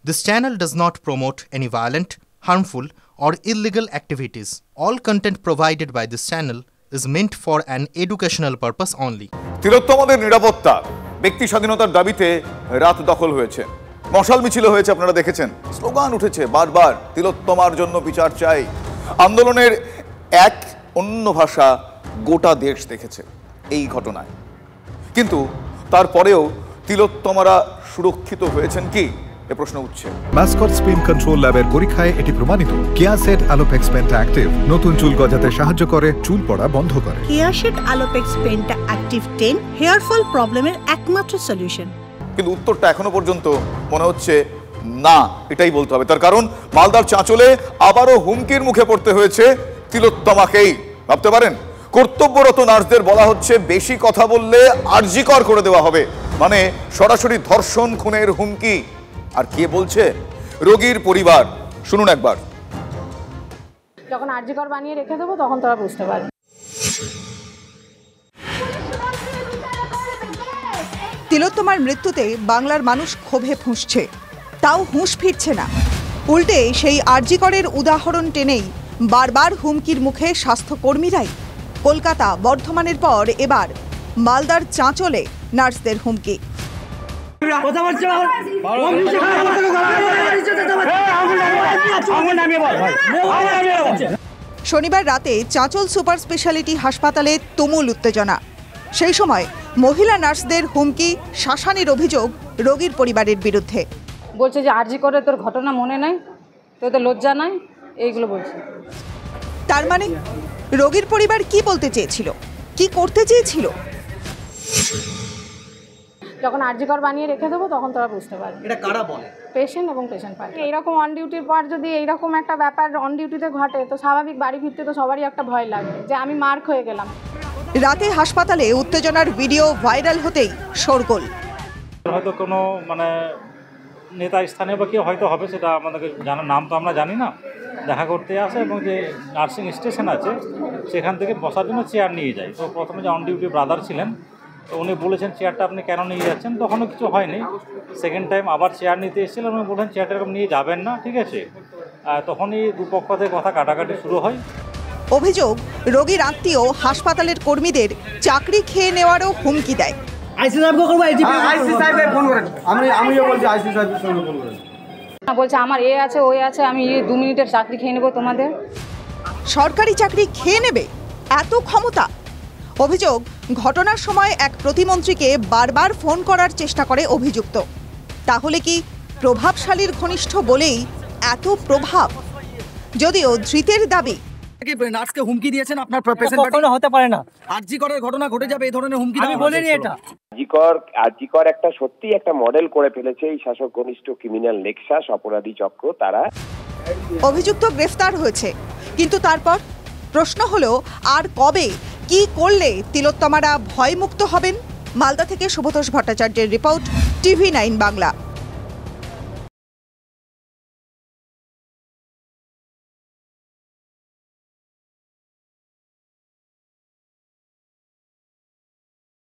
This channel does not promote any violent, harmful, or illegal activities. All content provided by this channel is meant for an educational purpose only. তিলোত্তমাদের নিরাপত্তা, ব্যক্তি স্বাধীনতার দাবিতে রাত দখল হয়েছে, মশাল মিছিল হয়েছে, আপনারা দেখেছেন, স্লোগান উঠেছে বারবার, তিলোত্তমার জন্য বিচার চাই। আন্দোলনের এক অন্য ভাষা গোটা দেশ দেখেছে এই ঘটনায়, কিন্তু তারপরেও তিলোত্তমারা সুরক্ষিত হয়েছেন কি এ প্রশ্ন উঠছে। মাসকট স্পিন কন্ট্রোল ল্যাবের পরীক্ষায় এটি প্রমাণিত। কেয়াসেট আলোপেক্স পেন্টা অ্যাক্টিভ নতুন চুল গজাতে সাহায্য করে, চুল পড়া বন্ধ করে। Keya Seth Alopex penta active 10 hair fall প্রবলেমের একমাত্র সলিউশন। কিন্তু উত্তরটা এখনো পর্যন্ত মনে হচ্ছে না, এটাই বলতে হবে। তার কারণ মালদার চাঁচলে আবারও হুমকির মুখে পড়তে হয়েছে তিলোত্তমাকেই। ভাবতে পারেন, কর্তব্যরত নার্সদের বলা হচ্ছে বেশি কথা বললে আরজিকর করে দেওয়া হবে, মানে সরাসরি ধর্ষণ খুনের হুমকি। আর কে বলছে? রোগীর পরিবার। শুনুন একবার। যখন আরজিকর বানিয়ে রেখে দেবো তখন তোরা বুঝতে পারবে। তিলোত্তমার মৃত্যুতে বাংলার মানুষ ক্ষোভে ফুঁসছে, তাও হুঁশ ফিরছে না। উল্টে সেই আরজিকরের উদাহরণ টেনেই বারবার হুমকির মুখে স্বাস্থ্যকর্মীরাই। কলকাতা, বর্ধমানের পর এবার মালদার চাঁচলে নার্সদের হুমকি। শনিবার রাতে চাঁচল সুপার স্পেশালিটি হাসপাতালে তুমুল উত্তেজনা। সেই সময় মহিলা নার্সদের হুমকি, শাসানির অভিযোগ রোগীর পরিবারের বিরুদ্ধে। বলছে যে আরজিকরে তোর ঘটনা মনে নাই, তোদের লজ্জা নাই, এইগুলো বলছে। তার মানে রোগীর পরিবার কি বলতে চেয়েছিল, কি করতে চেয়েছিল? যখন আরজিকর বানিয়ে রেখে দেবো তখন তোরা বুঝতে পারবে। এটা কারা বলে? পেশেন্ট এবং পেশেন্ট পার্টি। এইরকম অন ডিউটির পর যদি এইরকম একটা ব্যাপার অন ডিউটিতে ঘটে, তো স্বাভাবিক বাড়ি ফিরতে তো সবারই একটা ভয় লাগবে যে আমি মার্ক হয়ে গেলাম। রাতে হাসপাতালে উত্তেজনার ভিডিও ভাইরাল হতেই শোরগোল। হয়তো কোনো নেতা স্থানীয় বা কেউ হয়তো হবে, সেটা আমাদেরকে জানার, নাম তো আমরা জানি না। দেখা করতে আসে এবং যে নার্সিং স্টেশন আছে সেখান থেকে বসার জন্য চেয়ার নিয়ে যায়। তো প্রথমে যে অন ডিউটি ব্রাদার ছিলেন, তো উনি বলেছেন চেয়ারটা আপনি কেন নিয়ে যাচ্ছেন, তখনও কিছু হয়নি। সেকেন্ড টাইম আবার চেয়ার নিতে এসেছিলেন, উনি বললেন চেয়ারটা এরকম নিয়ে যাবেন না, ঠিক আছে। তখনই দুপক্ষ থেকে কথা কাটাকাটি শুরু হয়। অভিযোগ, রোগীর আত্মীয় হাসপাতালের কর্মীদের চাকরি খেয়ে নেওয়ারও হুমকি দেয়। বলছে আমার এ আছে ওই আছে, আমি 2 মিনিটের চাকরি খেয়ে নেবো তোমাদের। সরকারি চাকরি খেয়ে নেবে, এত ক্ষমতা? অভিযোগ, ঘটনার সময় এক প্রতিমন্ত্রীকে বারবার ফোন করার চেষ্টা করে অভিযুক্ত। তাহলে কি প্রভাবশালীর ঘনিষ্ঠ বলেই এত প্রভাব? যদিও ধৃতের দাবি, নার্সকে হুমকি দিয়েছেন আপনার পেশেন্ট, কখনো হতে পারে না। আরজিকরের ঘটনা ঘটে যাবে এই ধরনের হুমকি আমি বলিনি। এটা আরজিকর একটা সত্যি একটা মডেল করে ফেলেছে এই শাসক ঘনিষ্ঠ ক্রিমিনাল নেক্সাস অপরাধী চক্র। তারা অভিযুক্ত গ্রেফতার হয়েছে, কিন্তু তারপর প্রশ্ন হলো, আর কবে, কি করলে তিলোত্তমারা ভয়মুক্ত হবেন? মালদা থেকে শুভতোষ ভট্টাচার্যের রিপোর্ট, TV9 বাংলা।